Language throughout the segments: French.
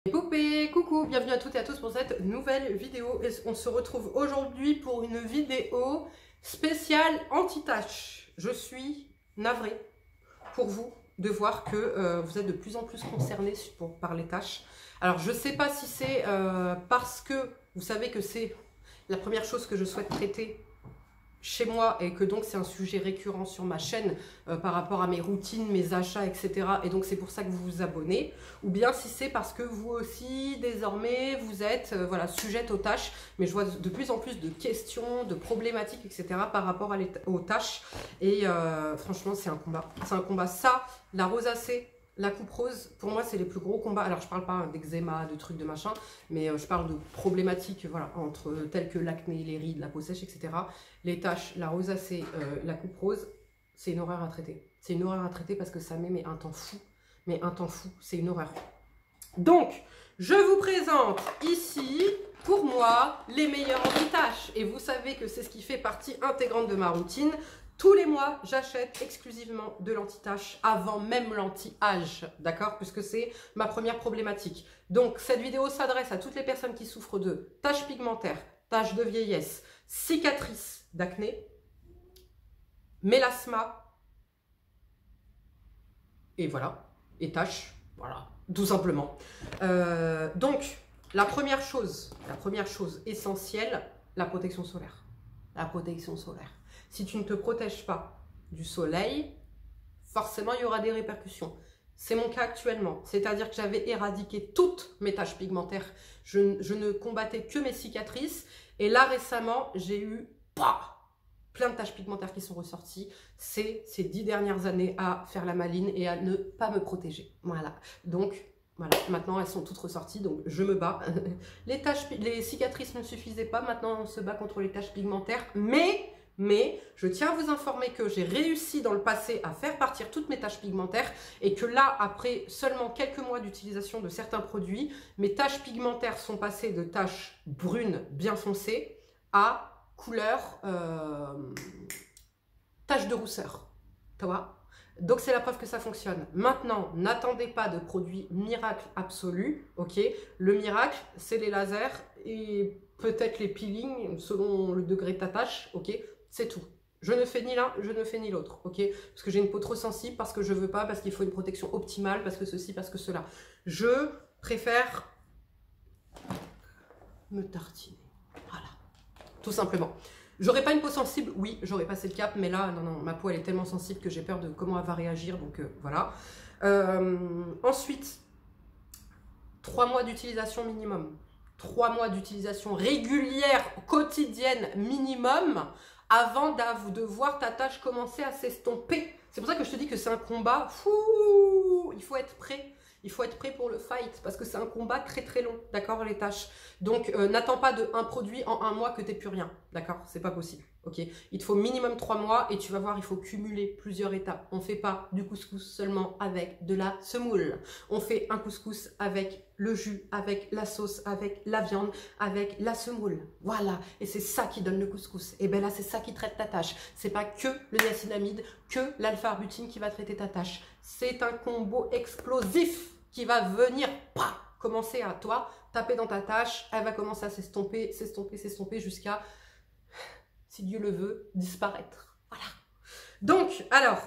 Poupées, coucou, bienvenue à toutes et à tous pour cette nouvelle vidéo. Et on se retrouve aujourd'hui pour une vidéo spéciale anti-taches. Je suis navrée pour vous de voir que vous êtes de plus en plus concernés par les taches. Alors je ne sais pas si c'est parce que vous savez que c'est la première chose que je souhaite traiter chez moi et que donc c'est un sujet récurrent sur ma chaîne par rapport à mes routines, mes achats, etc. Et donc c'est pour ça que vous vous abonnez, ou bien si c'est parce que vous aussi désormais vous êtes voilà, sujette aux tâches, mais je vois de plus en plus de questions, de problématiques, etc. par rapport aux tâches et franchement c'est un combat, ça, la rosacée, la coupe rose, pour moi, c'est les plus gros combats. Alors, je parle pas d'eczéma, de trucs, de machin, mais je parle de problématiques, voilà, telles que l'acné, les rides, la peau sèche, etc. Les taches, la rosacée, la coupe rose, c'est une horreur à traiter. C'est une horreur à traiter parce que ça met un temps fou. Mais un temps fou, c'est une horreur. Donc, je vous présente ici, pour moi, les meilleurs anti-taches. Et vous savez que c'est ce qui fait partie intégrante de ma routine. Tous les mois, j'achète exclusivement de l'anti-tache avant même l'anti-âge, d'accord? Puisque c'est ma première problématique. Donc, cette vidéo s'adresse à toutes les personnes qui souffrent de taches pigmentaires, taches de vieillesse, cicatrices d'acné, mélasma, et voilà, et taches, voilà, tout simplement. Donc, la première chose essentielle, la protection solaire. La protection solaire. Si tu ne te protèges pas du soleil, forcément il y aura des répercussions. C'est mon cas actuellement, c'est-à-dire que j'avais éradiqué toutes mes taches pigmentaires. Je ne combattais que mes cicatrices. Et là récemment, j'ai eu plein de taches pigmentaires qui sont ressorties. C'est ces 10 dernières années à faire la maline et à ne pas me protéger. Voilà, donc voilà, maintenant elles sont toutes ressorties, donc je me bats. Les cicatrices ne suffisaient pas, maintenant on se bat contre les taches pigmentaires, mais je tiens à vous informer que j'ai réussi dans le passé à faire partir toutes mes taches pigmentaires et que là, après seulement quelques mois d'utilisation de certains produits, mes taches pigmentaires sont passées de taches brunes bien foncées à couleur taches de rousseur. Tu vois ? Donc c'est la preuve que ça fonctionne. Maintenant, n'attendez pas de produits miracle absolu, ok? Le miracle, c'est les lasers et peut-être les peelings selon le degré de ta tache, ok? C'est tout. Je ne fais ni l'un, je ne fais ni l'autre, ok? Parce que j'ai une peau trop sensible, parce que je veux pas, parce qu'il faut une protection optimale, parce que ceci, parce que cela. Je préfère me tartiner. Voilà. Tout simplement. J'aurais pas une peau sensible, oui, j'aurais passé le cap, mais là, non, ma peau, elle est tellement sensible que j'ai peur de comment elle va réagir, donc voilà. Ensuite, 3 mois d'utilisation minimum. 3 mois d'utilisation régulière, quotidienne minimum, avant de voir ta tache commencer à s'estomper. C'est pour ça que je te dis que c'est un combat fou. Il faut être prêt. Il faut être prêt pour le fight parce que c'est un combat très très long, d'accord, les taches. Donc, n'attends pas de un produit en 1 mois que tu n'aies plus rien, d'accord, c'est pas possible, ok. Il te faut minimum 3 mois et tu vas voir, il faut cumuler plusieurs étapes. On ne fait pas du couscous seulement avec de la semoule. On fait un couscous avec le jus, avec la sauce, avec la viande, avec la semoule. Voilà, et c'est ça qui donne le couscous. Et bien là, c'est ça qui traite ta tache. C'est pas que le niacinamide, que l'alpha-arbutinine qui va traiter ta tache. C'est un combo explosif qui va venir commencer à toi, taper dans ta tache, elle va commencer à s'estomper, s'estomper, s'estomper jusqu'à, si Dieu le veut, disparaître. Voilà. Donc, alors,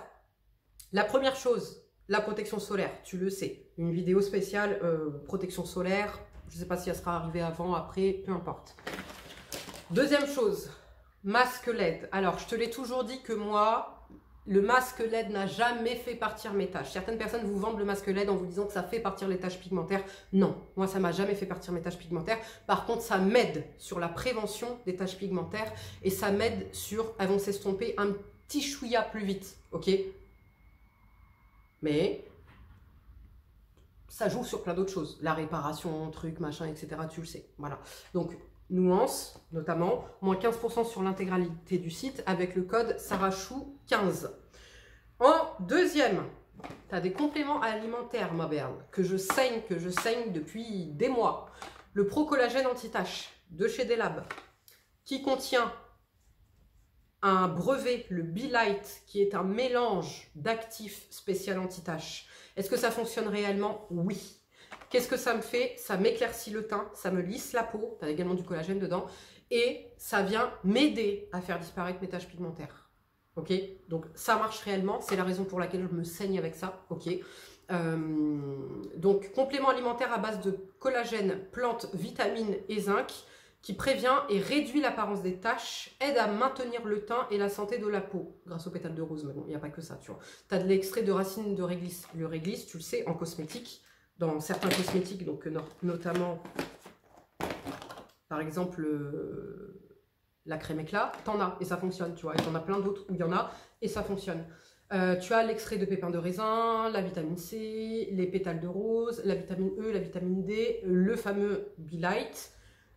la première chose, la protection solaire, tu le sais. Une vidéo spéciale protection solaire, je ne sais pas si elle sera arrivée avant, après, peu importe. Deuxième chose, masque LED. Alors, je te l'ai toujours dit que moi, le masque LED n'a jamais fait partir mes taches. Certaines personnes vous vendent le masque LED en vous disant que ça fait partir les taches pigmentaires. Non, moi ça m'a jamais fait partir mes taches pigmentaires. Par contre, ça m'aide sur la prévention des taches pigmentaires et ça m'aide sur, elles vont s'estomper un petit chouïa plus vite, ok? Mais ça joue sur plein d'autres choses. La réparation, truc, machin, etc. Tu le sais, voilà. Donc, nuance, notamment, moins 15% sur l'intégralité du site avec le code SARACHOU15. En deuxième, tu as des compléments alimentaires, ma belle, que je saigne depuis des mois. Le Pro Collagène Anti-Tache de chez Delab, qui contient un brevet, le Be-Light, qui est un mélange d'actifs spécial anti-tache. Est-ce que ça fonctionne réellement? Oui. Qu'est-ce que ça me fait? Ça m'éclaircit le teint, ça me lisse la peau, tu as également du collagène dedans, et ça vient m'aider à faire disparaître mes taches pigmentaires. Ok, donc ça marche réellement, c'est la raison pour laquelle je me saigne avec ça. Ok, donc complément alimentaire à base de collagène, plantes, vitamines et zinc qui prévient et réduit l'apparence des taches, aide à maintenir le teint et la santé de la peau grâce aux pétales de rose. Mais bon, il n'y a pas que ça, tu vois. Tu as de l'extrait de racine de réglisse. Le réglisse, tu le sais, en cosmétique, dans certains cosmétiques, donc notamment par exemple la crème éclat, t'en as et ça fonctionne, tu vois. Et t'en as plein d'autres où il y en a et ça fonctionne. Tu as l'extrait de pépins de raisin, la vitamine C, les pétales de rose, la vitamine E, la vitamine D, le fameux Be Light,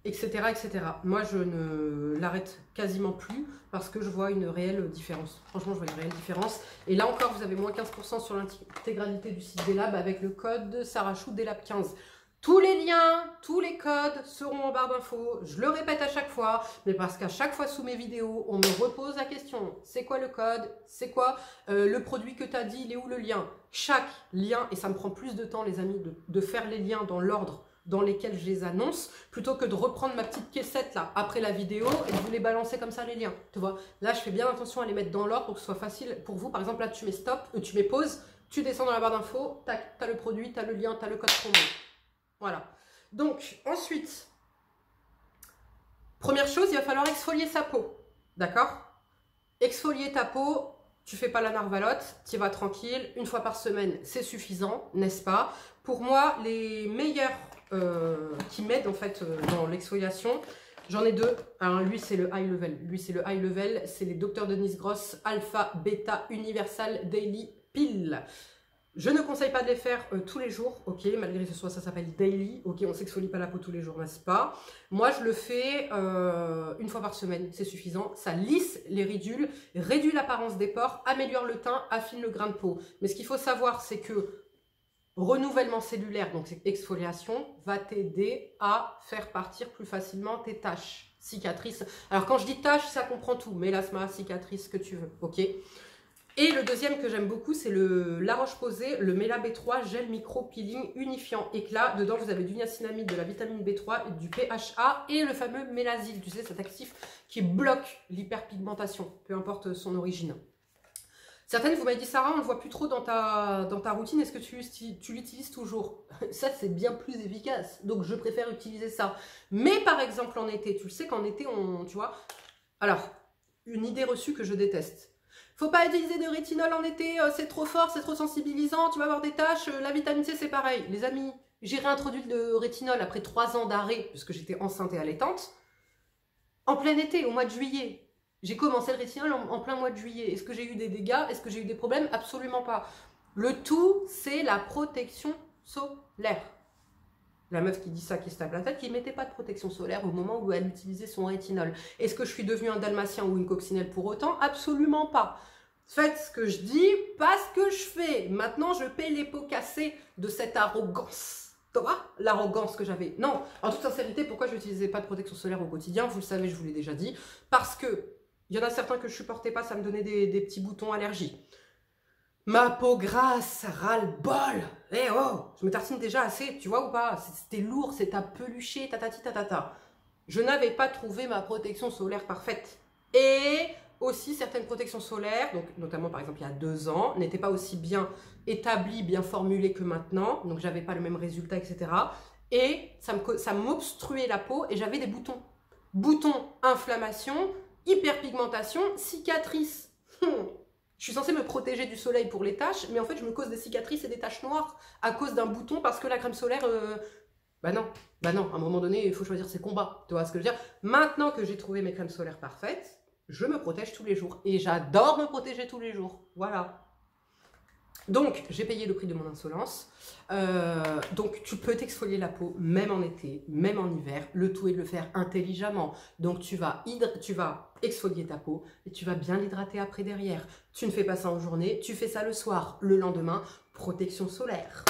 etc., etc. Moi, je ne l'arrête quasiment plus parce que je vois une réelle différence. Franchement, je vois une réelle différence. Et là encore, vous avez moins 15% sur l'intégralité du site Delab avec le code Sarachou Delab15. Tous les liens, tous les codes seront en barre d'infos. Je le répète à chaque fois, mais parce qu'à chaque fois sous mes vidéos, on me repose la question. C'est quoi le code? C'est quoi le produit que tu as dit? Il est où le lien? Chaque lien, et ça me prend plus de temps les amis, de faire les liens dans l'ordre dans lesquels je les annonce, plutôt que de reprendre ma petite caissette là, après la vidéo, et de vous les balancer comme ça les liens. Tu vois, là je fais bien attention à les mettre dans l'ordre pour que ce soit facile pour vous. Par exemple là tu mets stop, tu mets pause, tu descends dans la barre d'infos, tac, tu as le produit, tu as le lien, tu as le code promo. Voilà. Donc, ensuite, première chose, il va falloir exfolier sa peau. D'accord? Exfolier ta peau, tu fais pas la narvalote, tu vas tranquille. Une fois par semaine, c'est suffisant, n'est-ce pas? Pour moi, les meilleurs qui m'aident en fait dans l'exfoliation, j'en ai deux. Alors, lui, c'est le high level. Lui, c'est le high level. C'est les Dr. Denise Gross Alpha Beta Universal Daily Pill. Je ne conseille pas de les faire tous les jours, ok, malgré que ce soit, ça s'appelle daily, ok, on ne s'exfolie pas la peau tous les jours, n'est-ce pas? Moi, je le fais une fois par semaine, c'est suffisant. Ça lisse les ridules, réduit l'apparence des pores, améliore le teint, affine le grain de peau. Mais ce qu'il faut savoir, c'est que renouvellement cellulaire, donc c'est exfoliation, va t'aider à faire partir plus facilement tes taches, cicatrices. Alors quand je dis taches, ça comprend tout, mélasma, cicatrices, ce que tu veux, ok? Et le deuxième que j'aime beaucoup, c'est le La Roche-Posay, le Mela B3 Gel Micro Peeling Unifiant Éclat. Dedans, vous avez du niacinamide, de la vitamine B3, du PHA et le fameux Mélasil, tu sais, cet actif qui bloque l'hyperpigmentation, peu importe son origine. Certaines, vous m'avez dit, Sarah, on ne le voit plus trop dans ta routine, est-ce que tu l'utilises toujours? Ça, c'est bien plus efficace, donc je préfère utiliser ça. Mais par exemple, en été, tu le sais qu'en été, tu vois... Alors, une idée reçue que je déteste. Faut pas utiliser de rétinol en été, c'est trop fort, c'est trop sensibilisant, tu vas avoir des taches, la vitamine C c'est pareil. Les amis, j'ai réintroduit le rétinol après 3 ans d'arrêt, puisque j'étais enceinte et allaitante, en plein été, au mois de juillet. J'ai commencé le rétinol en plein mois de juillet. Est-ce que j'ai eu des dégâts? Est-ce que j'ai eu des problèmes? Absolument pas. Le tout, c'est la protection solaire. La meuf qui dit ça, qui se tape la tête, qui ne mettait pas de protection solaire au moment où elle utilisait son rétinol. Est-ce que je suis devenue un dalmatien ou une coccinelle pour autant? Absolument pas. Faites ce que je dis, pas ce que je fais. Maintenant, je paie les pots cassés de cette arrogance. Tu vois, l'arrogance que j'avais. Non, en toute sincérité, pourquoi je n'utilisais pas de protection solaire au quotidien? Vous le savez, je vous l'ai déjà dit. Parce que il y en a certains que je supportais pas, ça me donnait des petits boutons allergie. Ma peau grasse, ras-le-bol. Eh oh, je me tartine déjà assez, tu vois ou pas? C'était lourd, c'est à pelucher, tatati tatata. Je n'avais pas trouvé ma protection solaire parfaite. Et aussi certaines protections solaires, donc notamment par exemple il y a 2 ans, n'étaient pas aussi bien établies, bien formulées que maintenant. Donc j'avais pas le même résultat, etc. Et ça m'obstruait la peau et j'avais des boutons. Boutons, inflammation, hyperpigmentation, cicatrices. Je suis censée me protéger du soleil pour les taches, mais en fait, je me cause des cicatrices et des taches noires à cause d'un bouton parce que la crème solaire... Bah non, à un moment donné, il faut choisir ses combats. Tu vois ce que je veux dire? Maintenant que j'ai trouvé mes crèmes solaires parfaites, je me protège tous les jours. Et j'adore me protéger tous les jours. Voilà. Donc, j'ai payé le prix de mon insolence. Donc, tu peux t'exfolier la peau, même en été, même en hiver. Le tout est de le faire intelligemment. Donc, tu vas exfolier ta peau et tu vas bien l'hydrater après derrière. Tu ne fais pas ça en journée, tu fais ça le soir. Le lendemain, protection solaire.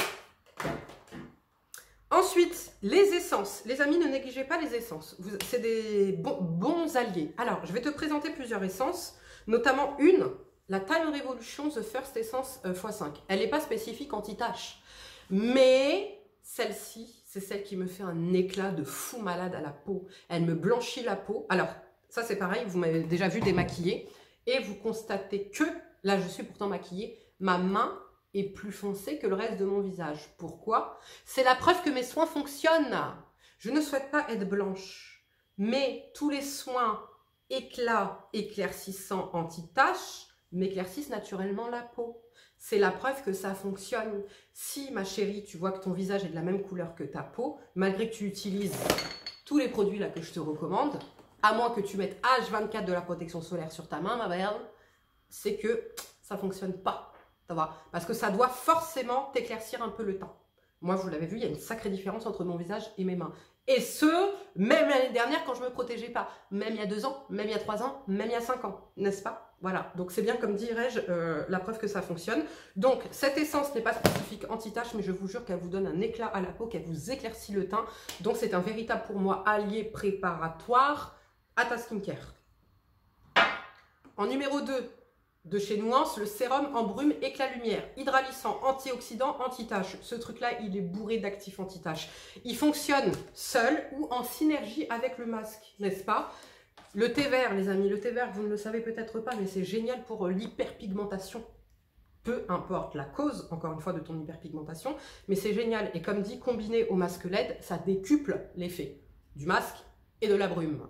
Ensuite, les essences. Les amis, ne négligez pas les essences. C'est des bons alliés. Alors, je vais te présenter plusieurs essences, notamment une... La Time Revolution The First Essence x5. Elle n'est pas spécifique anti-tache. Mais celle-ci, c'est celle qui me fait un éclat de fou malade à la peau. Elle me blanchit la peau. Alors, ça c'est pareil, vous m'avez déjà vu démaquiller. Et vous constatez que, là je suis pourtant maquillée, ma main est plus foncée que le reste de mon visage. Pourquoi? C'est la preuve que mes soins fonctionnent. Je ne souhaite pas être blanche, mais tous les soins éclat, éclaircissant, anti-taches m'éclaircissent naturellement la peau. C'est la preuve que ça fonctionne. Si, ma chérie, tu vois que ton visage est de la même couleur que ta peau, malgré que tu utilises tous les produits là que je te recommande, à moins que tu mettes H24 de la protection solaire sur ta main, ma belle, c'est que ça ne fonctionne pas. Ça va? Parce que ça doit forcément t'éclaircir un peu le teint. Moi, vous l'avez vu, il y a une sacrée différence entre mon visage et mes mains. Et ce, même l'année dernière quand je ne me protégeais pas. Même il y a 2 ans, même il y a 3 ans, même il y a 5 ans. N'est-ce pas? Voilà. Donc c'est bien, comme dirais-je, la preuve que ça fonctionne. Donc cette essence n'est pas spécifique anti-tache, mais je vous jure qu'elle vous donne un éclat à la peau, qu'elle vous éclaircit le teint. Donc c'est un véritable pour moi allié préparatoire à ta skincare. En numéro 2, de chez Nuance, le sérum en brume éclat lumière, hydralissant, antioxydant, anti-tache. Ce truc-là, il est bourré d'actifs anti-tache. Il fonctionne seul ou en synergie avec le masque, n'est-ce pas? Le thé vert, les amis, le thé vert, vous ne le savez peut-être pas, mais c'est génial pour l'hyperpigmentation. Peu importe la cause, encore une fois, de ton hyperpigmentation, mais c'est génial. Et comme dit, combiné au masque LED, ça décuple l'effet du masque et de la brume.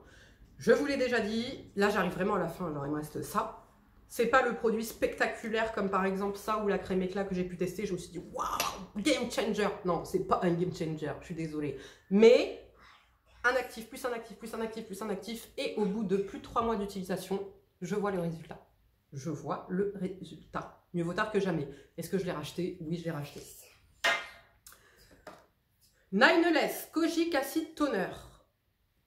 Je vous l'ai déjà dit, là j'arrive vraiment à la fin, alors il me reste ça. C'est pas le produit spectaculaire comme par exemple ça ou la crème éclat que j'ai pu tester. Je me suis dit, waouh, game changer. Non, c'est pas un game changer, je suis désolée. Mais un actif, plus un actif, plus un actif, plus un actif. Et au bout de plus de 3 mois d'utilisation, je vois le résultat. Je vois le résultat. Mieux vaut tard que jamais. Est-ce que je l'ai racheté? Oui, je l'ai racheté. Nineless Kojic Acid Toner.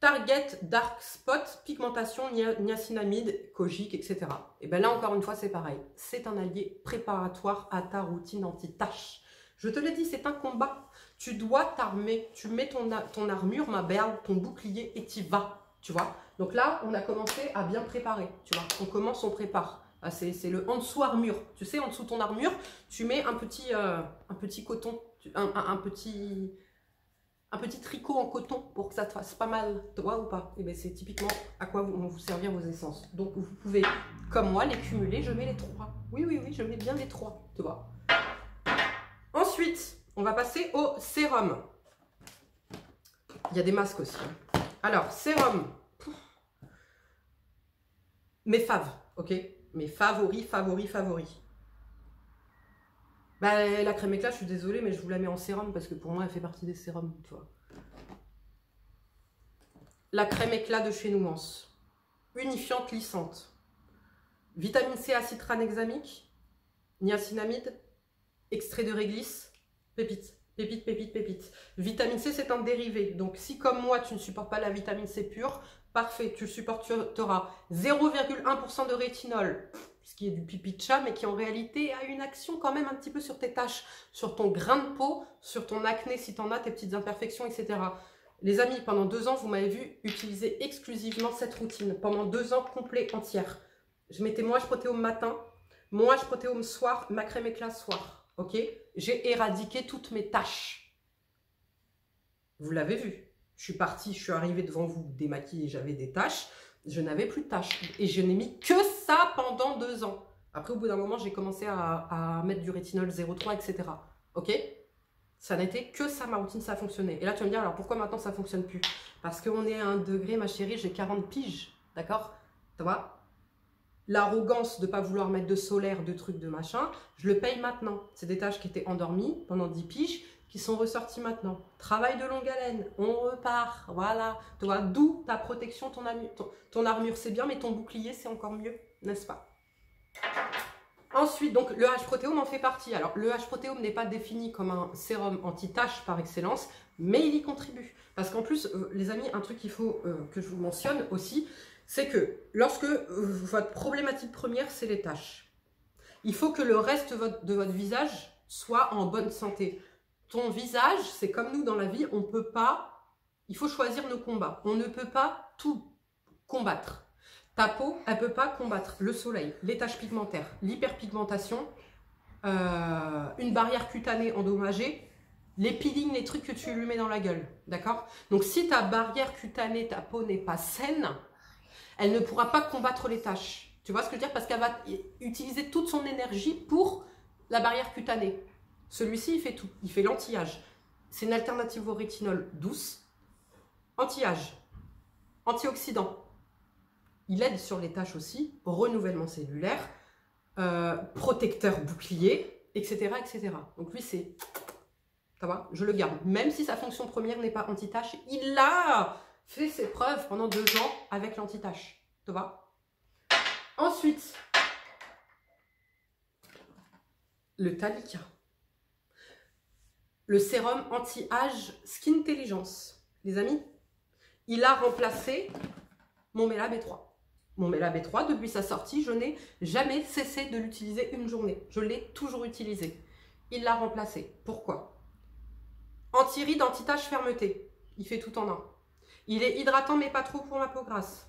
Target Dark Spot, pigmentation, niacinamide, kojic, etc. Et bien là, encore une fois, c'est pareil. C'est un allié préparatoire à ta routine anti-tache. Je te l'ai dit, c'est un combat. Tu dois t'armer. Tu mets ton armure, ma belle, ton bouclier et t'y vas. Tu vois? Donc là, on a commencé à bien préparer. Tu vois? On commence, on prépare. C'est le en dessous armure. Tu sais, en dessous ton armure, tu mets un petit coton, un petit tricot en coton pour que ça te fasse pas mal, toi ou pas? Et bien c'est typiquement à quoi vont vous servir vos essences. Donc vous pouvez, comme moi, les cumuler. Je mets les 3. Oui, oui, oui, je mets bien les 3, tu vois. Ensuite, on va passer au sérum. Il y a des masques aussi. Alors, sérum. Mes faves, ok? Mes favoris. Bah, la crème éclat, je suis désolée, mais je vous la mets en sérum parce que pour moi, elle fait partie des sérums, tu vois. La crème éclat de chez Nuance. Unifiante, lissante. Vitamine C, acide tranexamique. Niacinamide. Extrait de réglisse. Pépite. Pépite. Vitamine C, c'est un dérivé. Donc, si comme moi, tu ne supportes pas la vitamine C pure, parfait, tu supporteras 0,1% de rétinol, ce qui est du pipi de chat, mais qui en réalité a une action quand même un petit peu sur tes taches, sur ton grain de peau, sur ton acné si tu en as, tes petites imperfections, etc. Les amis, pendant 2 ans, vous m'avez vu utiliser exclusivement cette routine. Pendant 2 ans complets, entières. Je mettais mon H-protéome matin, mon H-protéome soir, ma crème éclat soir. Ok? J'ai éradiqué toutes mes taches. Vous l'avez vu. Je suis partie, je suis arrivée devant vous démaquillée, j'avais des taches. Je n'avais plus de taches. Et je n'ai mis que ça pendant 2 ans. Après, au bout d'un moment, j'ai commencé à mettre du rétinol 0,3, etc. Ok? Ça n'était que ça, ma routine, ça fonctionnait. Et là, tu vas me dire, alors pourquoi maintenant ça ne fonctionne plus? Parce qu'on est à 1 degré, ma chérie, j'ai 40 piges. D'accord? Tu vois? L'arrogance de ne pas vouloir mettre de solaire, de trucs, de machin, je le paye maintenant. C'est des tâches qui étaient endormies pendant 10 piges, qui sont ressorties maintenant. Travail de longue haleine, on repart, voilà. Tu vois, d'où ta protection, ton armure, c'est bien, mais ton bouclier, c'est encore mieux, n'est-ce pas? Ensuite, donc le H-protéome en fait partie. Alors, le H-protéome n'est pas défini comme un sérum anti-tache par excellence, mais il y contribue. Parce qu'en plus, les amis, un truc qu'il faut que je vous mentionne aussi, c'est que lorsque votre problématique première, c'est les taches, il faut que le reste de votre visage soit en bonne santé. Ton visage, c'est comme nous dans la vie, on peut pas, il faut choisir nos combats. On ne peut pas tout combattre. Ta peau, elle ne peut pas combattre le soleil, les taches pigmentaires, l'hyperpigmentation, une barrière cutanée endommagée, les peelings, les trucs que tu lui mets dans la gueule, d'accord? Donc si ta barrière cutanée, ta peau n'est pas saine, elle ne pourra pas combattre les taches. Tu vois ce que je veux dire? Parce qu'elle va utiliser toute son énergie pour la barrière cutanée. Celui-ci, il fait tout. Il fait l'anti-âge. C'est une alternative au rétinol douce. Anti-âge, antioxydant. Il aide sur les taches aussi, renouvellement cellulaire, protecteur bouclier, etc., etc. Donc lui, c'est... Ça va, je le garde. Même si sa fonction première n'est pas anti-tache, il a fait ses preuves pendant 2 ans avec l'anti-tache. Ça va. Ensuite, le Talika. Le sérum anti-âge Skintelligence. Les amis, il a remplacé mon Mela B3. Mon Mela B3, depuis sa sortie, je n'ai jamais cessé de l'utiliser une journée. Je l'ai toujours utilisé. Il l'a remplacé. Pourquoi? Anti-rides, anti-tache, fermeté. Il fait tout en un. Il est hydratant, mais pas trop pour ma peau grasse.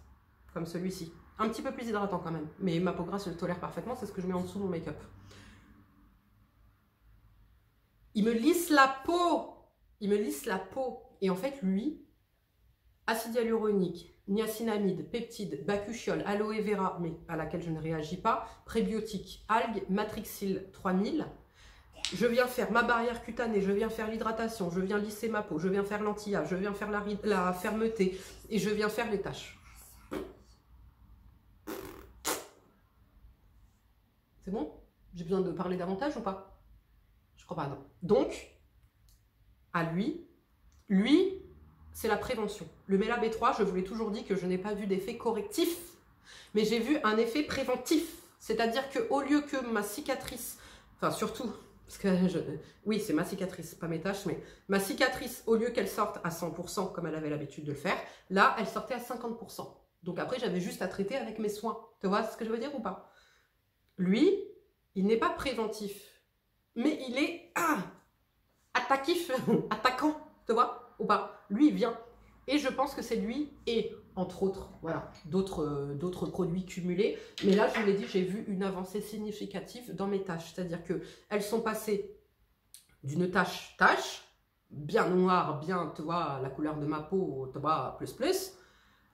Comme celui-ci. Un petit peu plus hydratant quand même. Mais ma peau grasse, je le tolère parfaitement. C'est ce que je mets en dessous de mon make-up. Il me lisse la peau. Il me lisse la peau. Et en fait, lui, acide hyaluronique, niacinamide, peptide, bacuchiol, aloe vera, mais à laquelle je ne réagis pas, prébiotique, algues, matrixyl 3000. Je viens faire ma barrière cutanée, je viens faire l'hydratation, je viens lisser ma peau, je viens faire l'anti-âge, je viens faire la fermeté et je viens faire les taches. C'est bon? J'ai besoin de parler davantage ou pas? Je crois pas, non. Donc, à lui, c'est la prévention. Le Mela B3, je vous l'ai toujours dit que je n'ai pas vu d'effet correctif, mais j'ai vu un effet préventif. C'est-à-dire qu'au lieu que ma cicatrice, enfin surtout, parce que oui, c'est ma cicatrice, pas mes taches, mais ma cicatrice, au lieu qu'elle sorte à 100%, comme elle avait l'habitude de le faire, là, elle sortait à 50%. Donc après, j'avais juste à traiter avec mes soins. Tu vois ce que je veux dire ou pas? Lui, il n'est pas préventif, mais il est attaquif, attaquant, tu vois ou pas? Lui, il vient. Et je pense que c'est lui et, entre autres, voilà, d'autres produits cumulés. Mais là, je vous l'ai dit, j'ai vu une avancée significative dans mes taches. C'est-à-dire qu'elles sont passées d'une tache, bien noire, bien, tu vois, la couleur de ma peau, tu vois, plus,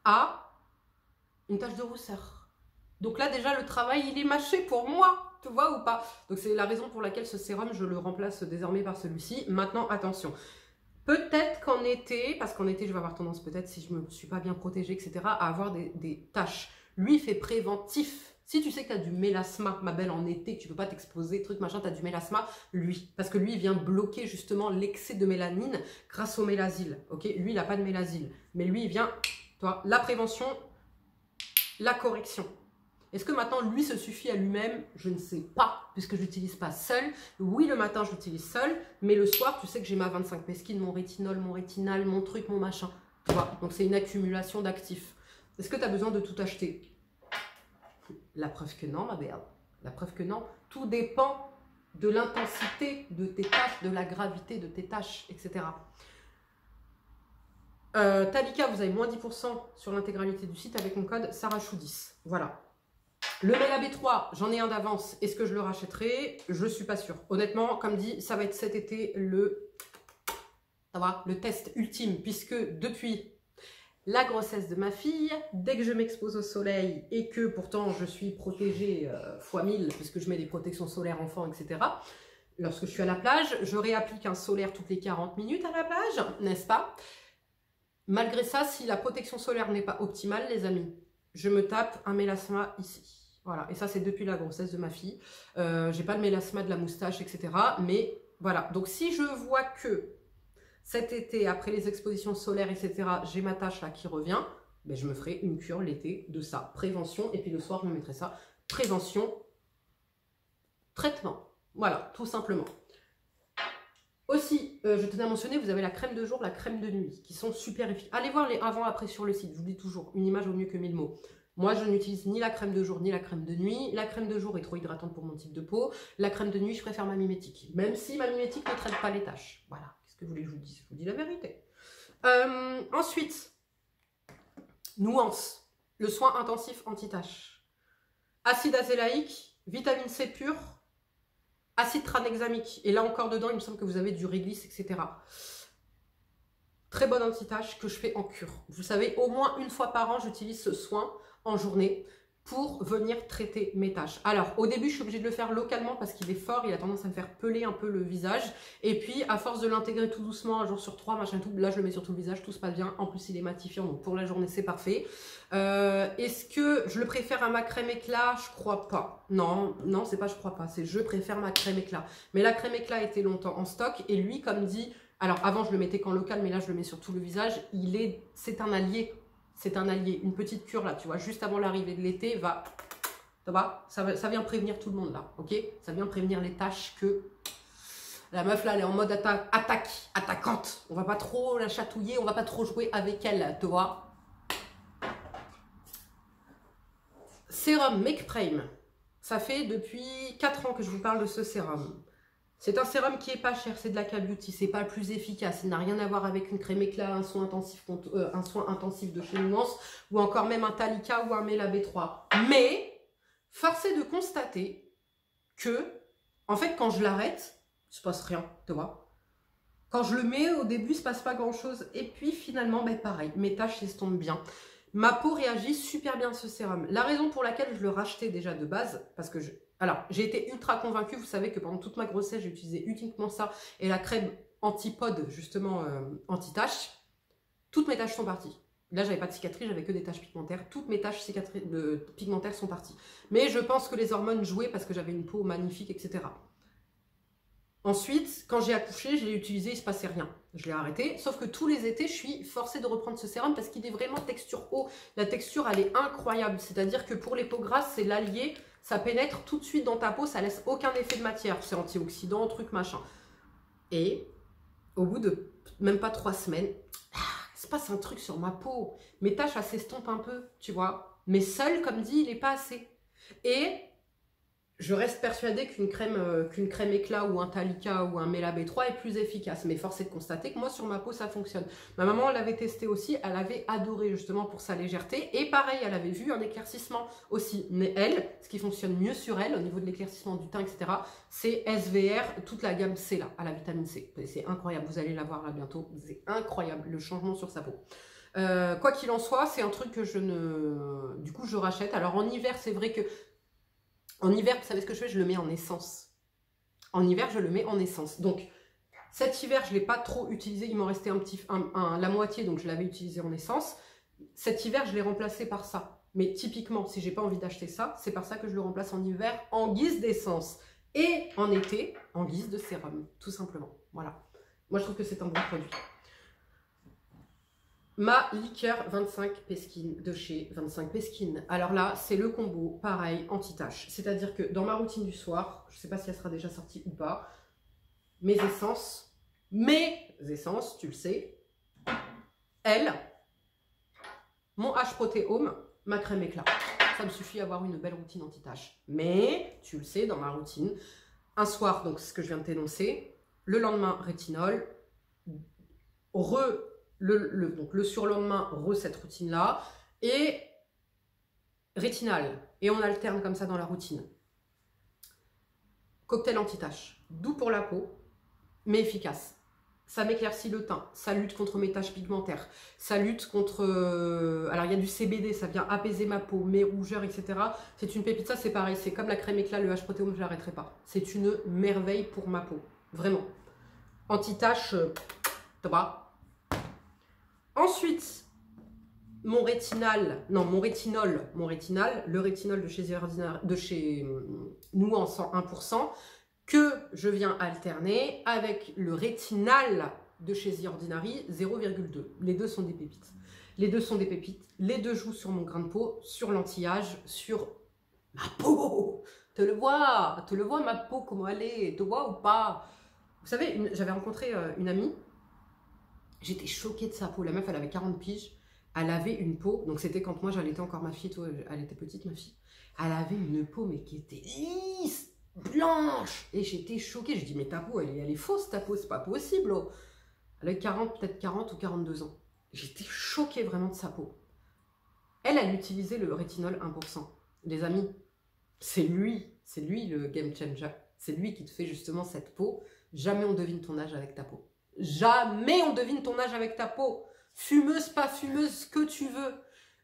à une tache de rousseur. Donc là, déjà, le travail, il est mâché pour moi, tu vois ou pas? Donc c'est la raison pour laquelle ce sérum, je le remplace désormais par celui-ci. Maintenant, attention. Peut-être qu'en été, parce qu'en été, je vais avoir tendance peut-être, si je ne me suis pas bien protégée, etc., à avoir des taches. Lui, il fait préventif. Si tu sais que tu as du mélasma, ma belle, en été, que tu ne peux pas t'exposer, truc, machin, tu as du mélasma, lui. Parce que lui, il vient bloquer justement l'excès de mélanine grâce au mélasyle. Ok, lui, il n'a pas de mélasyle. Mais lui, il vient, toi, la prévention, la correction. Est-ce que maintenant, lui se suffit à lui-même? Je ne sais pas, puisque je l'utilise pas seul. Oui, le matin, je l'utilise seul, mais le soir, tu sais que j'ai ma 25 pesquine, mon rétinol, mon rétinal, mon truc, mon machin. Tu vois, donc c'est une accumulation d'actifs. Est-ce que tu as besoin de tout acheter? La preuve que non, ma belle. La preuve que non. Tout dépend de l'intensité de tes tâches, de la gravité de tes tâches, etc. Talika, vous avez moins 10% sur l'intégralité du site avec mon code SarahChou10. Voilà. Le Mela B3, j'en ai un d'avance. Est-ce que je le rachèterai? Je ne suis pas sûre. Honnêtement, comme dit, ça va être cet été le test ultime. Puisque depuis la grossesse de ma fille, dès que je m'expose au soleil et que pourtant je suis protégée fois 1000, puisque je mets des protections solaires enfants, etc. Lorsque je suis à la plage, je réapplique un solaire toutes les 40 minutes à la plage, n'est-ce pas? Malgré ça, si la protection solaire n'est pas optimale, les amis, je me tape un mélasma ici. Voilà, et ça c'est depuis la grossesse de ma fille. J'ai pas de mélasma de la moustache, etc. Mais voilà, donc si je vois que cet été, après les expositions solaires, etc., j'ai ma tache là qui revient, ben, je me ferai une cure l'été de ça. Prévention, et puis le soir je me mettrai ça. Prévention, traitement. Voilà, tout simplement. Aussi, je tenais à mentionner, vous avez la crème de jour, la crème de nuit, qui sont super efficaces. Allez voir les avant-après sur le site, je vous dis toujours, une image vaut mieux que 1000 mots. Moi, je n'utilise ni la crème de jour, ni la crème de nuit. La crème de jour est trop hydratante pour mon type de peau. La crème de nuit, je préfère ma mimétique. Même si ma mimétique ne traite pas les taches. Voilà, qu'est-ce que vous voulez que je vous dise? Je vous dis la vérité. Ensuite, Nuance, le soin intensif anti-tache. Acide azélaïque, vitamine C pure, Acide tranexamique. Et là encore dedans, il me semble que vous avez du réglisse, etc. Très bonne anti-tache que je fais en cure. Vous savez, au moins une fois par an, j'utilise ce soin en journée pour venir traiter mes taches. Alors, au début, je suis obligée de le faire localement parce qu'il est fort, il a tendance à me faire peler un peu le visage. Et puis, à force de l'intégrer tout doucement, un jour sur 3, machin tout, là, je le mets sur tout le visage, tout se passe bien. En plus, il est matifiant, donc pour la journée, c'est parfait. Est-ce que je le préfère à ma crème éclat? Je crois pas. Non, non, c'est pas je crois pas, c'est je préfère ma crème éclat. Mais la crème éclat était longtemps en stock et lui, comme dit, alors avant, je le mettais qu'en local, mais là, je le mets sur tout le visage. C'est un allié. C'est un allié. Une petite cure là, tu vois, juste avant l'arrivée de l'été, ça vient prévenir tout le monde là, ok? Ça vient prévenir les tâches que la meuf là, elle est en mode attaquante. On va pas trop la chatouiller, on va pas trop jouer avec elle, tu vois? Sérum Make Prime. Ça fait depuis 4 ans que je vous parle de ce sérum. C'est un sérum qui est pas cher, c'est de la K-Beauty, c'est pas le plus efficace, il n'a rien à voir avec une crème éclat, un soin intensif de chez Nuance, ou encore même un Talika ou un Mela B3. Mais, force est de constater que, en fait, quand je l'arrête, il se passe rien, tu vois. Quand je le mets, au début, il se passe pas grand chose, et puis finalement, ben, pareil, mes taches s'estompent bien. Ma peau réagit super bien à ce sérum. La raison pour laquelle je le rachetais déjà de base, parce que alors, j'ai été ultra convaincue, vous savez que pendant toute ma grossesse, j'ai utilisé uniquement ça et la crème anti-pod, justement anti-taches. Toutes mes taches sont parties. Là, j'avais pas de cicatrices, j'avais que des taches pigmentaires. Toutes mes taches pigmentaires sont parties. Mais je pense que les hormones jouaient parce que j'avais une peau magnifique, etc. Ensuite, quand j'ai accouché, je l'ai utilisé, il ne se passait rien. Je l'ai arrêté, sauf que tous les étés, je suis forcée de reprendre ce sérum parce qu'il est vraiment texture eau. La texture, elle est incroyable. C'est-à-dire que pour les peaux grasses, c'est l'allié. Ça pénètre tout de suite dans ta peau, ça laisse aucun effet de matière. C'est antioxydant, truc, machin. Et au bout de même pas 3 semaines, il se passe un truc sur ma peau. Mes taches, elles s'estompent un peu, tu vois. Mais seul, comme dit, il n'est pas assez. Et je reste persuadée qu'une crème éclat ou un Talika ou un Mela B3 est plus efficace. Mais force est de constater que moi, sur ma peau, ça fonctionne. Ma maman l'avait testé aussi. Elle avait adoré justement pour sa légèreté. Et pareil, elle avait vu un éclaircissement aussi. Mais elle, ce qui fonctionne mieux sur elle, au niveau de l'éclaircissement du teint, etc., c'est SVR, toute la gamme C là, à la vitamine C. C'est incroyable. Vous allez la voir là bientôt. C'est incroyable le changement sur sa peau. Quoi qu'il en soit, c'est un truc que du coup, je rachète. Alors en hiver, c'est vrai que en hiver, vous savez ce que je fais? Je le mets en essence. En hiver, je le mets en essence. Donc, cet hiver, je ne l'ai pas trop utilisé. Il m'en restait la moitié, donc je l'avais utilisé en essence. Cet hiver, je l'ai remplacé par ça. Mais typiquement, si j'ai pas envie d'acheter ça, c'est par ça que je le remplace en hiver en guise d'essence. Et en été, en guise de sérum, tout simplement. Voilà. Moi, je trouve que c'est un bon produit. Ma liqueur 25 Peskin de chez 25 Peskin. Alors là, c'est le combo, pareil, anti-tache. C'est-à-dire que dans ma routine du soir, je ne sais pas si elle sera déjà sortie ou pas, mes essences, tu le sais, mon H-Protéome, ma crème éclat. Ça me suffit à avoir une belle routine anti-tache. Mais, tu le sais, dans ma routine, un soir, donc c'est ce que je viens de t'énoncer, le lendemain, rétinol, donc le surlendemain, cette routine-là, et rétinal. Et on alterne comme ça dans la routine. Cocktail anti-tache, doux pour la peau, mais efficace. Ça m'éclaircit le teint, ça lutte contre mes taches pigmentaires, ça lutte contre... alors il y a du CBD, ça vient apaiser ma peau, mes rougeurs, etc. C'est une pépite, ça c'est pareil, c'est comme la crème éclat, le H-Protéome, je ne l'arrêterai pas. C'est une merveille pour ma peau, vraiment. Anti-tache, ensuite, mon rétinol, le rétinol de chez Nuance en 1%, que je viens alterner avec le rétinal de chez The Ordinary 0,2. Les deux sont des pépites. Les deux jouent sur mon grain de peau, sur l'anti-âge, sur ma peau. Tu le vois ma peau, comment elle est, tu vois ou pas? Vous savez, j'avais rencontré une amie. J'étais choquée de sa peau. La meuf, elle avait 40 piges. Elle avait une peau. Donc, c'était quand moi, j'allaitais encore ma fille. Toi, elle était petite, ma fille. Elle avait une peau, mais qui était lisse, blanche. Et j'étais choquée. Je dis, mais ta peau, elle est fausse, ta peau. C'est pas possible. Oh. Elle avait peut-être 40 ou 42 ans. J'étais choquée vraiment de sa peau. Elle utilisait le rétinol 1%. Les amis, c'est lui le game changer. c'est lui qui te fait justement cette peau. Jamais on devine ton âge avec ta peau. Jamais on devine ton âge avec ta peau. Fumeuse, pas fumeuse, ce que tu veux.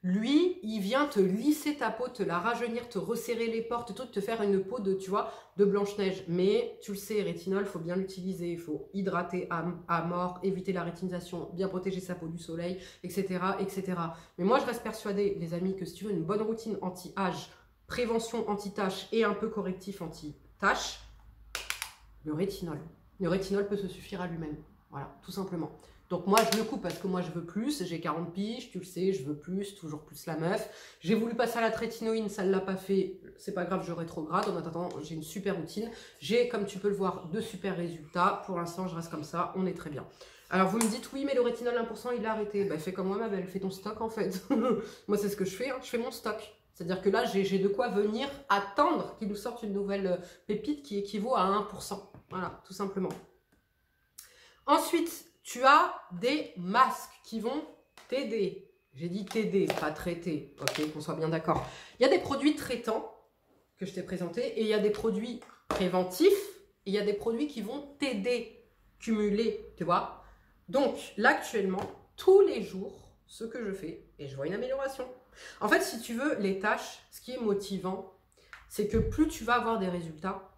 Lui, il vient te lisser ta peau, te la rajeunir, te resserrer les pores, te faire une peau de, tu vois, de Blanche-Neige. Mais tu le sais, rétinol, il faut bien l'utiliser, il faut hydrater à mort, éviter la rétinisation, bien protéger sa peau du soleil, etc., etc. Mais moi, je reste persuadée, les amis, que si tu veux une bonne routine anti-âge, prévention anti-tache et un peu correctif anti-tache, le rétinol peut se suffire à lui-même. Voilà, tout simplement. Donc moi, je le coupe parce que moi, je veux plus. J'ai 40 piges, tu le sais, je veux plus, toujours plus la meuf. J'ai voulu passer à la trétinoïne, ça ne l'a pas fait. C'est pas grave, je rétrograde. En attendant, j'ai une super routine. J'ai, comme tu peux le voir, de super résultats. Pour l'instant, je reste comme ça, on est très bien. Alors, vous me dites, oui, mais le rétinol 1%, il a arrêté. Bah, fais comme moi, ma belle, fais ton stock, en fait. Moi, c'est ce que je fais, hein. Je fais mon stock. C'est-à-dire que là, j'ai de quoi venir attendre qu'il nous sorte une nouvelle pépite qui équivaut à 1%. Voilà, tout simplement. Ensuite, tu as des masques qui vont t'aider. J'ai dit t'aider, pas traiter. Ok, qu'on soit bien d'accord. Il y a des produits traitants que je t'ai présentés et il y a des produits préventifs et il y a des produits qui vont t'aider, cumuler, tu vois. Donc, là, actuellement, tous les jours, ce que je fais, et je vois une amélioration. En fait, si tu veux, les tâches, ce qui est motivant, c'est que plus tu vas avoir des résultats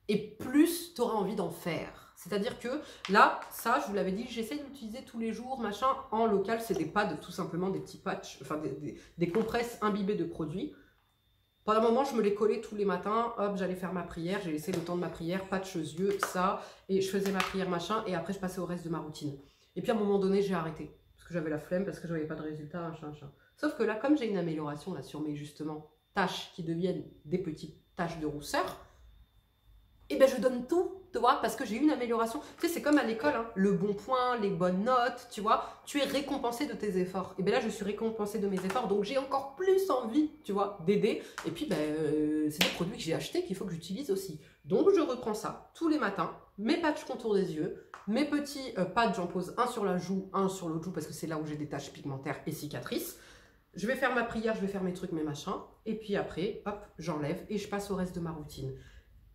et plus tu auras envie d'en faire. C'est-à-dire que là, ça, je vous l'avais dit, j'essaie d'utiliser tous les jours, machin. En local, c'est des pads, tout simplement, des petits patchs, enfin des compresses imbibées de produits. Pendant un moment, je me les collais tous les matins. Hop, j'allais faire ma prière. J'ai laissé le temps de ma prière, patch aux yeux, ça. Et je faisais ma prière, machin. Et après, je passais au reste de ma routine. Et puis, à un moment donné, j'ai arrêté. Parce que j'avais la flemme, parce que je n'avais pas de résultat, machin, machin. Sauf que là, comme j'ai une amélioration là, sur mes, justement, taches qui deviennent des petites taches de rousseur, et ben je donne tout, tu vois, parce que j'ai eu une amélioration. Tu sais, c'est comme à l'école, hein, le bon point, les bonnes notes, tu vois, tu es récompensé de tes efforts. Et bien là, je suis récompensée de mes efforts, donc j'ai encore plus envie, tu vois, d'aider. Et puis, c'est des produits que j'ai achetés qu'il faut que j'utilise aussi. Donc, je reprends ça tous les matins, mes patchs contour des yeux, mes petits pads, j'en pose un sur la joue, un sur l'autre joue, parce que c'est là où j'ai des taches pigmentaires et cicatrices. Je vais faire ma prière, je vais faire mes trucs, mes machins. Et puis après, hop, j'enlève et je passe au reste de ma routine.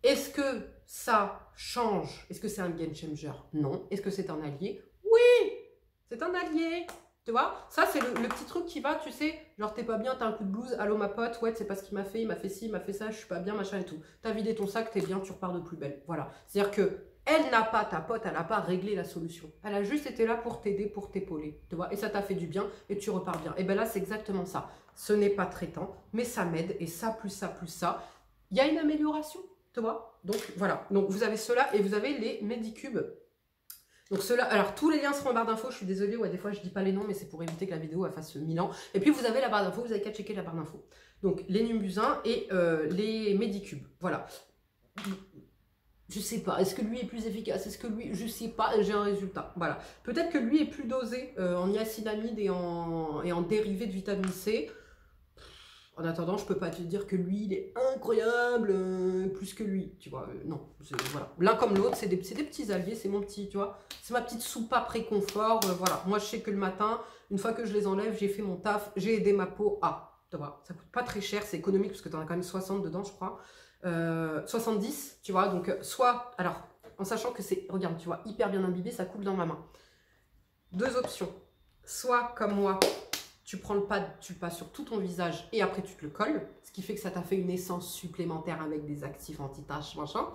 Est-ce que ça change? Est-ce que c'est un game changer? Non. Est-ce que c'est un allié? Oui, c'est un allié. Tu vois, ça c'est le petit truc qui va, tu sais, genre t'es pas bien, t'as un coup de blues, allô ma pote, ouais, c'est pas ce qu'il m'a fait ci, il m'a fait ça, je suis pas bien, machin et tout. T'as vidé ton sac, t'es bien, tu repars de plus belle. Voilà. C'est-à-dire que elle n'a pas, ta pote, elle n'a pas réglé la solution. Elle a juste été là pour t'aider, pour t'épauler, tu vois, et ça t'a fait du bien et tu repars bien. Et bien là, c'est exactement ça. Ce n'est pas traitant, mais ça m'aide, et ça, plus ça, plus ça, il y a une amélioration. Tu vois, donc voilà, donc vous avez cela et vous avez les Medicubes. Donc cela, alors tous les liens seront en barre d'infos, je suis désolée, ouais, des fois je dis pas les noms, mais c'est pour éviter que la vidéo elle fasse 1000 ans. Et puis vous avez la barre d'infos, vous avez qu'à checker la barre d'infos. Donc les Numbuzin et les Medicubes, voilà. Je sais pas, est-ce que lui est plus efficace? Est-ce que lui, je sais pas, j'ai un résultat. Voilà, peut-être que lui est plus dosé en niacinamide et en dérivé de vitamine C. En attendant, je peux pas te dire que lui, il est incroyable, plus que lui, tu vois. Non, voilà. L'un comme l'autre, c'est des petits alliés, c'est mon petit, tu vois. C'est ma petite soupape réconfort, voilà. Moi, je sais que le matin, une fois que je les enlève, j'ai fait mon taf, j'ai aidé ma peau à, tu vois. Ça coûte pas très cher, c'est économique, parce que tu en as quand même 60 dedans, je crois. 70, tu vois. Donc, soit, alors, en sachant que c'est, regarde, tu vois, hyper bien imbibé, ça coule dans ma main. Deux options. Soit, comme moi, tu prends le pad, tu le passes sur tout ton visage et après tu te le colles, ce qui fait que ça t'a fait une essence supplémentaire avec des actifs anti-taches, machin.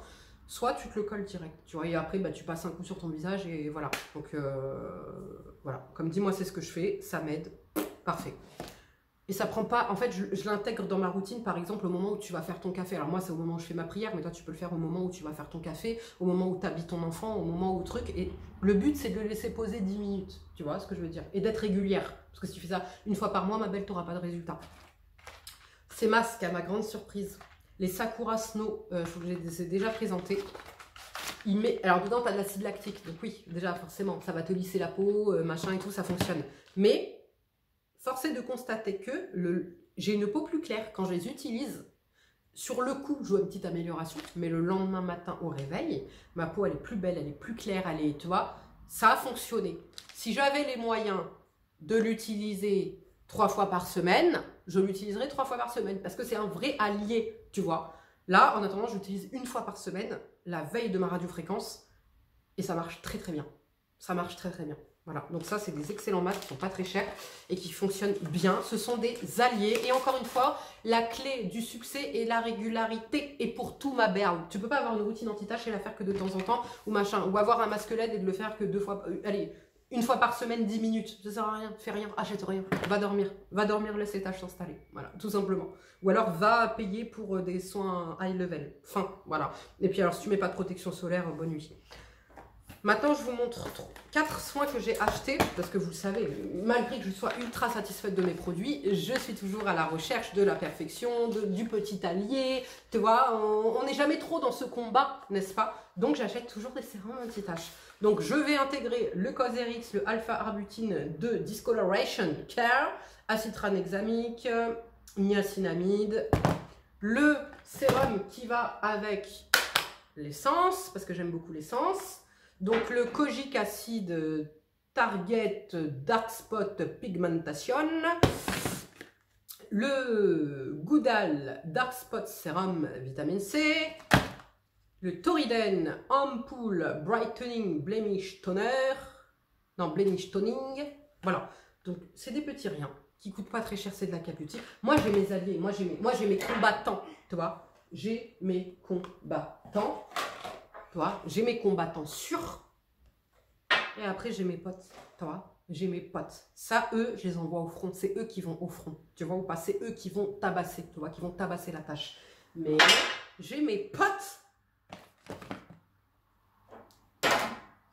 Soit tu te le colles direct, tu vois, et après bah, tu passes un coup sur ton visage et voilà. Donc voilà, comme dit moi c'est ce que je fais, ça m'aide, parfait. Et ça prend pas, en fait je l'intègre dans ma routine par exemple au moment où tu vas faire ton café. Alors moi c'est au moment où je fais ma prière, mais toi tu peux le faire au moment où tu vas faire ton café, au moment où tu habilles ton enfant, au moment où truc. Et le but c'est de le laisser poser 10 minutes, tu vois ce que je veux dire. Et d'être régulière, parce que si tu fais ça une fois par mois, ma belle, tu n'auras pas de résultat. Ces masques, à ma grande surprise, les Sakura Snow, je les ai déjà présentés. Alors dedans tu as de l'acide lactique, donc oui, déjà forcément, ça va te lisser la peau, machin et tout, ça fonctionne. Mais force est de constater que j'ai une peau plus claire quand je les utilise. Sur le coup, je vois une petite amélioration, mais le lendemain matin au réveil, ma peau elle est plus belle, elle est plus claire, elle est, tu vois, ça a fonctionné. Si j'avais les moyens de l'utiliser 3 fois par semaine, je l'utiliserais 3 fois par semaine parce que c'est un vrai allié, tu vois. Là, en attendant, j'utilise une fois par semaine, la veille de ma radiofréquence, et ça marche très très bien. Ça marche très très bien. Voilà, donc ça, c'est des excellents mats qui sont pas très chers et qui fonctionnent bien. Ce sont des alliés. Et encore une fois, la clé du succès est la régularité. Et pour tout, ma berle, tu peux pas avoir une routine anti-tache et la faire que de temps en temps, ou machin, ou avoir un masque LED et de le faire que 2 fois, allez, une fois par semaine, 10 minutes. Ça sert à rien, fais rien, achète rien, va dormir, laisse les tâches s'installer. Voilà, tout simplement. Ou alors, va payer pour des soins high level. Fin, voilà. Et puis alors, si tu mets pas de protection solaire, bonne nuit. Maintenant, je vous montre 4 soins que j'ai achetés, parce que vous le savez, malgré que je sois ultra satisfaite de mes produits, je suis toujours à la recherche de la perfection, du petit allié, tu vois, on n'est jamais trop dans ce combat, n'est-ce pas? Donc, j'achète toujours des sérums anti-taches. Donc, je vais intégrer le Causerix, le alpha-arbutin de Discoloration Care, acide tranexamique, niacinamide, le sérum qui va avec l'essence, parce que j'aime beaucoup l'essence. Donc le Kojic Acid Target Dark Spot Pigmentation, le Goudal Dark Spot Serum Vitamine C, le Toriden Ampoule Brightening Blemish Toner, non Blemish Toning, voilà. Donc c'est des petits riens qui coûtent pas très cher, c'est de la caputie. Moi j'ai mes alliés, moi j'ai mes combattants, tu vois, j'ai mes combattants. J'ai mes combattants sûrs. Et après, j'ai mes potes. Tu vois, j'ai mes potes. Ça, eux, je les envoie au front. C'est eux qui vont au front. Tu vois ou pas? C'est eux qui vont tabasser. Tu vois, qui vont tabasser la tâche. Mais j'ai mes potes.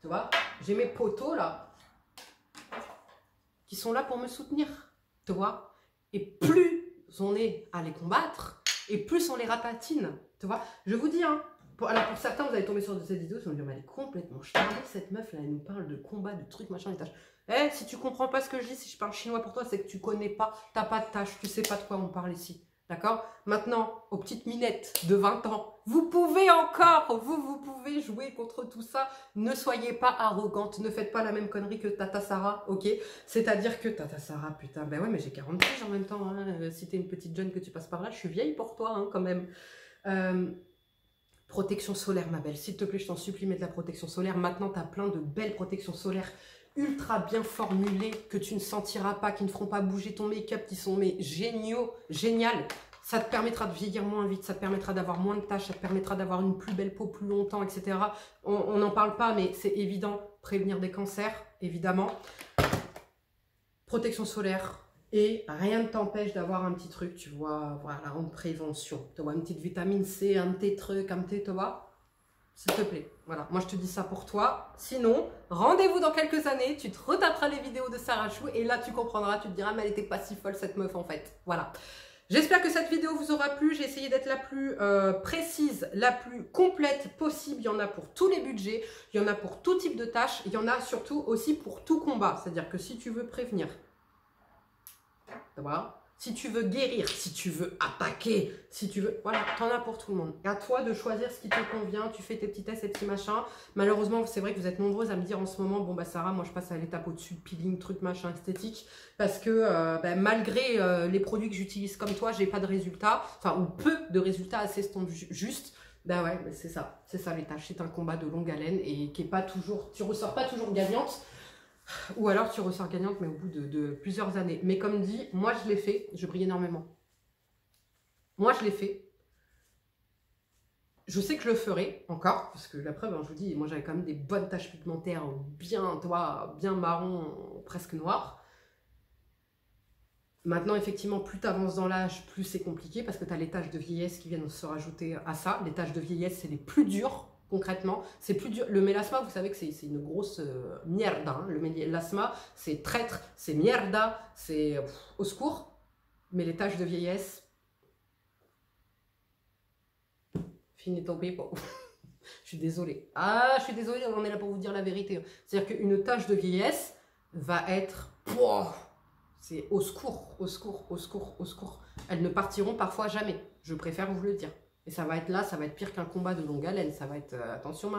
Tu vois, j'ai mes potos là. Qui sont là pour me soutenir. Tu vois. Et plus on est à les combattre, et plus on les ratatine. Tu vois, je vous dis, hein. Alors pour certains, vous allez tomber sur cette vidéo, vous allez me dire, mais elle est complètement charmée, cette meuf là, elle nous parle de combat, de trucs, machin, des tâches. Eh, si tu comprends pas ce que je dis, si je parle chinois pour toi, c'est que tu connais pas, t'as pas de tâches, tu sais pas de quoi on parle ici. D'accord? Maintenant, aux petites minettes de 20 ans, vous pouvez encore, vous pouvez jouer contre tout ça. Ne soyez pas arrogante, ne faites pas la même connerie que Tata Sarah, ok? C'est-à-dire que Tata Sarah, putain, ben ouais, mais j'ai 40 piges en même temps, hein. Si t'es une petite jeune que tu passes par là, je suis vieille pour toi, hein, quand même. Protection solaire, ma belle, s'il te plaît, je t'en supplie, mets de la protection solaire. Maintenant, tu as plein de belles protections solaires ultra bien formulées que tu ne sentiras pas, qui ne feront pas bouger ton make-up, qui sont mais génial. Ça te permettra de vieillir moins vite, ça te permettra d'avoir moins de taches, ça te permettra d'avoir une plus belle peau plus longtemps, etc. On n'en parle pas, mais c'est évident. Prévenir des cancers, évidemment. Protection solaire. Et rien ne t'empêche d'avoir un petit truc, tu vois, voilà, en prévention. Tu vois, une petite vitamine C, un petit truc, un petit, tu vois, s'il te plaît. Voilà, moi je te dis ça pour toi. Sinon, rendez-vous dans quelques années, tu te retaperas les vidéos de Sarah Chou et là tu comprendras, tu te diras, mais elle était pas si folle cette meuf en fait. Voilà. J'espère que cette vidéo vous aura plu. J'ai essayé d'être la plus précise, la plus complète possible. Il y en a pour tous les budgets, il y en a pour tout type de tâches, il y en a surtout aussi pour tout combat. C'est-à-dire que si tu veux prévenir, voilà. Si tu veux guérir, si tu veux attaquer, si tu veux... Voilà, t'en as pour tout le monde. À toi de choisir ce qui te convient. Tu fais tes petits tests, tes petits machins. Malheureusement, c'est vrai que vous êtes nombreuses à me dire en ce moment, bon bah Sarah, moi je passe à l'étape au-dessus de peeling, truc machin esthétique. Parce que malgré les produits que j'utilise comme toi, j'ai pas de résultats. Enfin, ou peu de résultats assez juste. Ben ouais, c'est ça les tâches. C'est un combat de longue haleine et qui est pas toujours... Tu ressors pas toujours gagnante. Ou alors tu ressors gagnante, mais au bout de plusieurs années. Mais comme dit, moi je l'ai fait, je brille énormément. Moi je l'ai fait. Je sais que je le ferai encore, parce que la preuve, hein, je vous dis, moi j'avais quand même des bonnes taches pigmentaires bien, bien marron, presque noir. Maintenant, effectivement, plus tu avances dans l'âge, plus c'est compliqué, parce que tu as les taches de vieillesse qui viennent se rajouter à ça. Les taches de vieillesse, c'est les plus dures. Concrètement, c'est plus dur. Le mélasma, vous savez que c'est une grosse mierda. Hein. Le mélasma, c'est traître, c'est mierda, c'est au secours. Mais les taches de vieillesse, finito people. Je suis désolée. Ah, je suis désolée, on est là pour vous dire la vérité. C'est-à-dire qu'une tache de vieillesse va être... C'est au secours, au secours, au secours, au secours. Elles ne partiront parfois jamais. Je préfère vous le dire. Et ça va être là, ça va être pire qu'un combat de longue haleine. Ça va être... attention,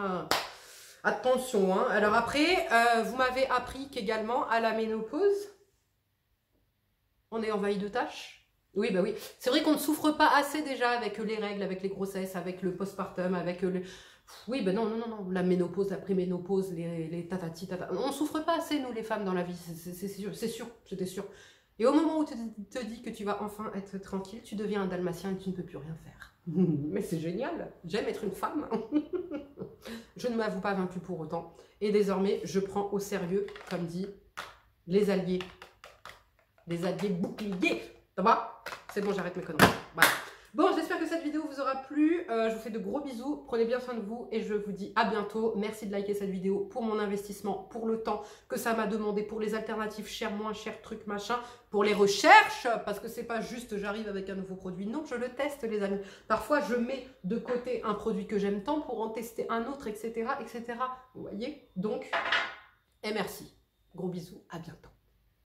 attention. Hein. Alors après, vous m'avez appris qu'également, à la ménopause, on est envahi de taches. Oui, bah oui. C'est vrai qu'on ne souffre pas assez déjà avec les règles, avec les grossesses, avec le postpartum, avec le... Oui, ben non, non, non, non, la ménopause, la préménopause, les tatati, tata. On ne souffre pas assez, nous, les femmes, dans la vie, c'est sûr, c'était sûr. Et au moment où tu te dis que tu vas enfin être tranquille, tu deviens un dalmatien et tu ne peux plus rien faire. Mais c'est génial, j'aime être une femme. Je ne m'avoue pas vaincue pour autant. Et désormais, je prends au sérieux, comme dit, les alliés boucliers. Ça va? C'est bon, j'arrête mes conneries. Voilà. Bon, j'espère que cette vidéo vous aura plu. Je vous fais de gros bisous. Prenez bien soin de vous et je vous dis à bientôt. Merci de liker cette vidéo pour mon investissement, pour le temps que ça m'a demandé, pour les alternatives chères, moins chères, trucs, machin, pour les recherches, parce que c'est pas juste j'arrive avec un nouveau produit. Non, je le teste, les amis. Parfois, je mets de côté un produit que j'aime tant pour en tester un autre, etc., etc. Vous voyez? Donc, et merci. Gros bisous, à bientôt.